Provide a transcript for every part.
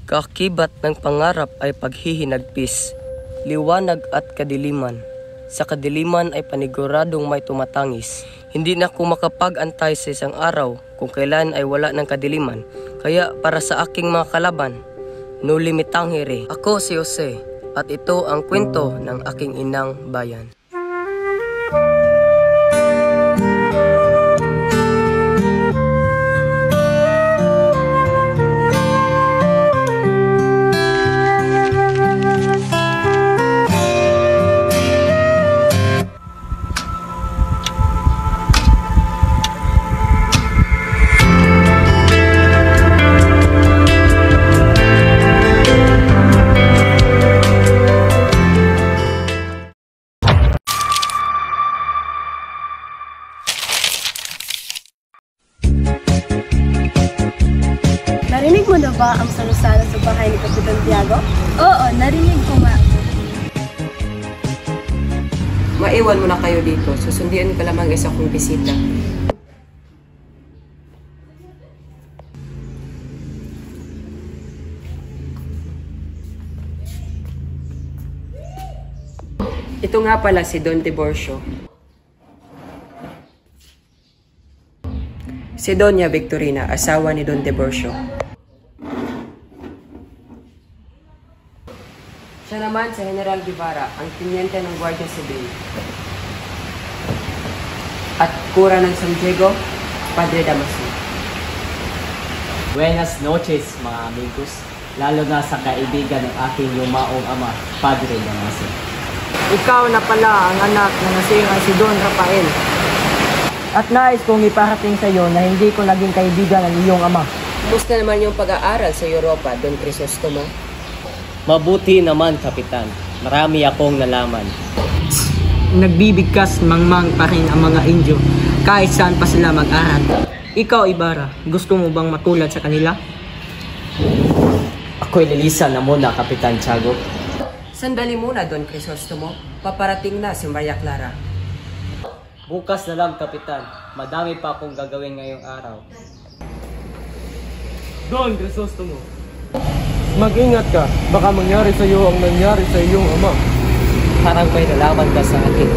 Kaakibat ng pangarap ay paghihinagpis, liwanag at kadiliman. Sa kadiliman ay paniguradong may tumatangis. Hindi na ako makapag-antay sa isang araw kung kailan ay wala ng kadiliman. Kaya para sa aking mga kalaban, no limitang hiri. Ako si Jose at ito ang kwento ng aking inang bayan. Narinig mo na ba ang salusalo sa bahay ni Kapitan Tiago? Oo, narinig ko nga. Maiwan mo na kayo dito. Susundian ko lamang isa kong bisita. Ito nga pala si Don Tiburcio. Si Doña Victorina, asawa ni Don Tiburcio. Siya naman si General Guevara, ang tinyente ng Guardia Civil. At kura ng San Diego, Padre Damaso. Buenas noches, mga amigos. Lalo na sa kaibigan ng aking yumaong ama, Padre Damaso. Ikaw na pala ang anak na nasingan si Don Rafael. At nais kong iparating sa iyo na hindi ko naging kaibigan ng iyong ama. Kumusta naman yung pag-aaral sa Europa, Don Crisostomo? Mabuti naman, Kapitan. Marami akong nalaman. Nagbibigkas mangmang pa rin ang mga Indio kahit saan pa sila mag-aral. Ikaw, Ibarra, gusto mo bang matulad sa kanila? Ako'y lilisan na muna, Kapitan Tiago. Sandali muna, Don Crisostomo. Paparating na si Maria Clara. Bukas na lang, Kapitan. Madami pa akong gagawin ngayong araw. Don Crisostomo, mag-ingat ka. Baka mangyari sa iyo ang nangyari sa iyong ama. Parang may nalaman ka sa akin.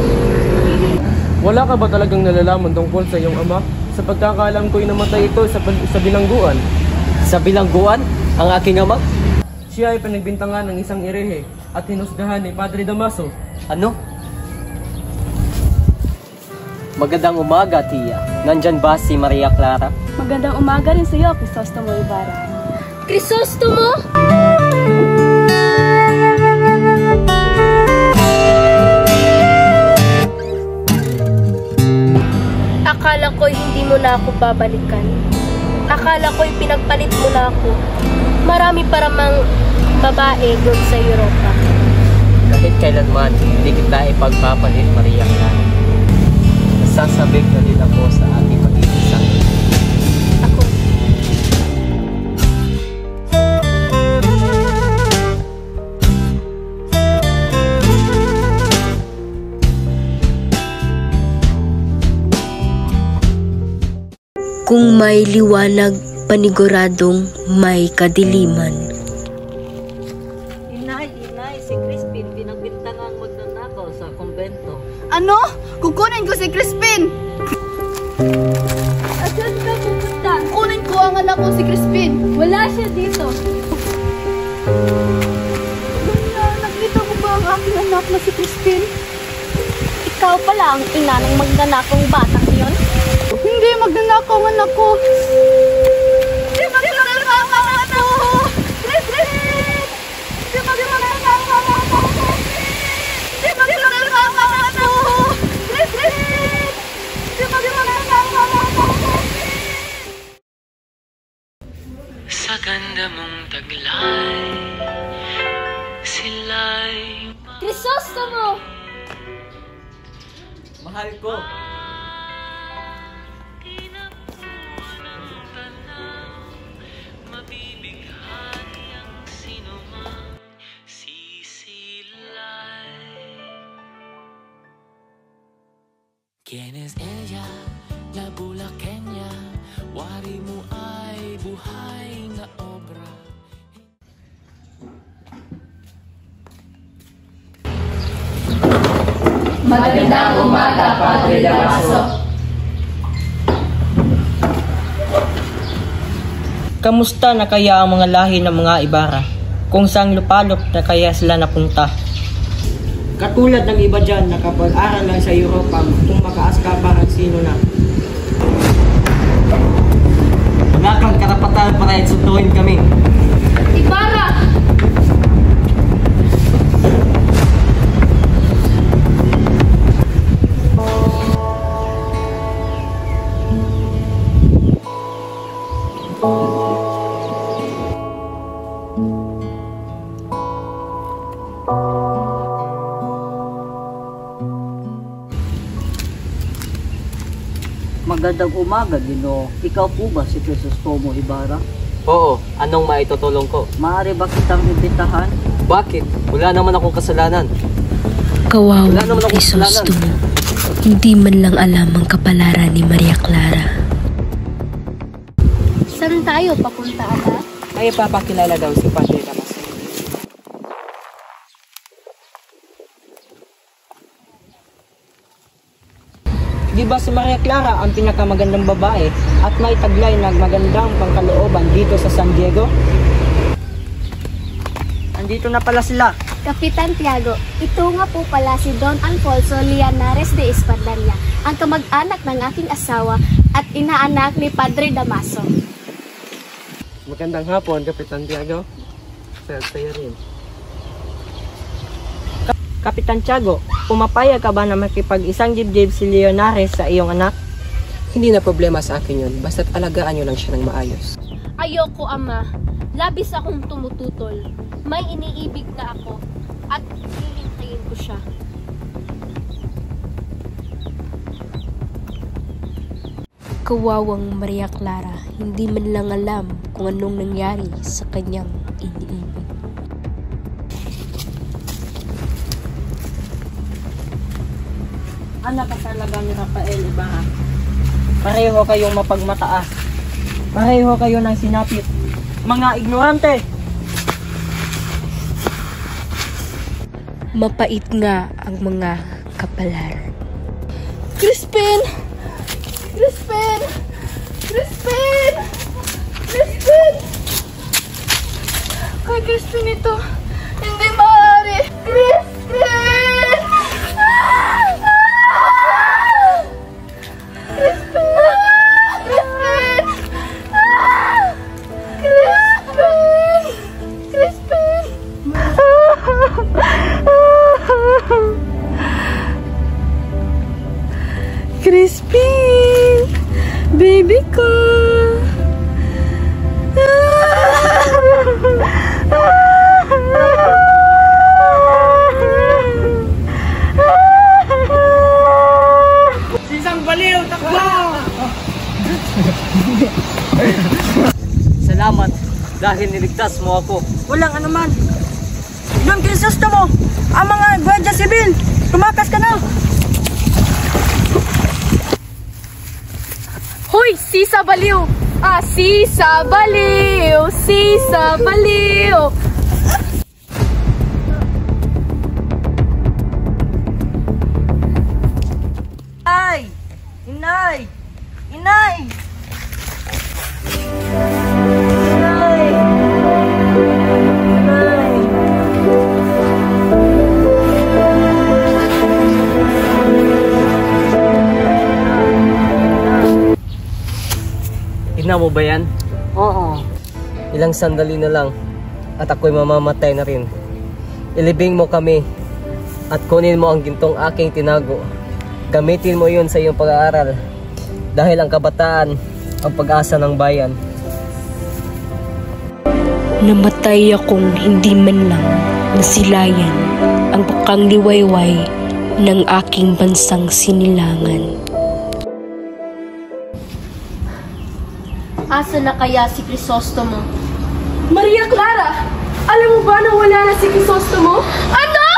Wala ka ba talagang nalalaman tungkol sa iyong ama? Sa pagkakaalam ko'y namatay ito sa bilangguan. Sa bilangguan? Ang aking ama? Siya ay pinagbintangan ng isang irehe at hinusgahan ni Padre Damaso. Ano? Magandang umaga, Tia. Nandyan ba si Maria Clara? Magandang umaga rin sa iyo, Crisostomo Ibarra. Crisostomo? Akala ko'y hindi mo na ako babalikan. Akala ko'y pinagpalit mo na ako. Marami para mang babae doon sa Europa. Kahit kailanman, hindi kita ipagpapalit, Maria Clara. Nasasabik na din ako sa ating mag-iisang. Ako. Kung may liwanag, paniguradong may kadiliman. Inay, si Crispin, pinagbintangang magnanakaw sa kumbento. Ano? Kukunin ko si Crispin! Asan ka pupunta? Kunin ko ang anak ko si Crispin! Wala siya dito. Nakita ko ba ang aking anak na si Crispin? Ikaw pala ang ina ng magnanakong batang iyon? Hindi, magnanakaw ang anak ko! Di magnanakaw ang anak ko! Crispin! Di magnanakaw ang anak ko! Di magnanakaw ang anak ko! Crispin! Di magnanakaw ang anak ko! Sa ganda mong taglay, sila'y Crisostomo! Mahal ko! ¿Quién es ella? La bulaqueña. Wari mo ay buhay na obra. Magandang umaga, Padre Damaso. Kamusta na kaya ang mga lahi ng mga Ibarra? Kung saan lupalop na kaya sila napunta? Katulad ng iba dyan, nakapag-aral lang sa Europa, kung makaas ka parang sino na. Wala kang karapatan para insultuhin kami. Ibarra! Magandang umaga, Ginoo. Ikaw po ba si Crisostomo Ibarra? Oo, anong maitutulong ko? Maaari ba kitang imbitahan? Bakit? Wala naman akong kasalanan. Kawawang Wala naman akong Crisostomo. Hindi man lang alam ang kapalaran ni Maria Clara. Saan tayo papunta, Ama? May ipapakilala daw si Padre Damaso. Di ba si Maria Clara ang pinakamagandang babae at may taglay na magandang pangkalooban dito sa San Diego? Andito na pala sila. Kapitan Tiago, ito nga po pala si Don Alfonso Llanares de Espadanya, ang kamag-anak ng aking asawa at inaanak ni Padre Damaso. Magandang hapon, Kapitan Tiago. Saya rin. Kapitan Tiago, pumapayag ka ba na makipag-isang jibjib si Llanares sa iyong anak? Hindi na problema sa akin yun, basta't alagaan nyo lang siya ng maayos. Ayoko, Ama. Labis akong tumututol. May iniibig na ako at hihintayin ko siya. Kawawang Maria Clara, hindi man lang alam kung anong nangyari sa kanyang iniibig. Anak ka talaga ni Rafael Ibarra. Pareho kayong mapagmataas. Pareho kayo ng sinapit. Mga ignorante! Mapait nga ang mga kapalar. Crispin! Crispin! Crispin! Crispin! Kay Crispin ito, hindi maaari. Crispin! Crispin! Baby ko! Sisang baliw! Takbo! Salamat dahil niligtas mo ako. Walang anuman. Don Crisostomo, ang mga Guardia Civil, tumakas ka na! Hoy! Sisa baliw! Sisa baliw! Sisa baliw! Ay! Inay! Inay! Inay! Inay! Ina mo ba yan? Oo. Ilang sandali na lang at ako'y mamamatay na rin. Ilibing mo kami at kunin mo ang gintong aking tinago. Gamitin mo yun sa iyong pag-aaral dahil ang kabataan ang pag-asa ng bayan. Namatay akong hindi man lang nasilayan ang bakang liwayway ng aking bansang sinilangan. Asa na kaya si Crisostomo? Maria Clara! Alam mo ba na wala na si Crisostomo? Ano?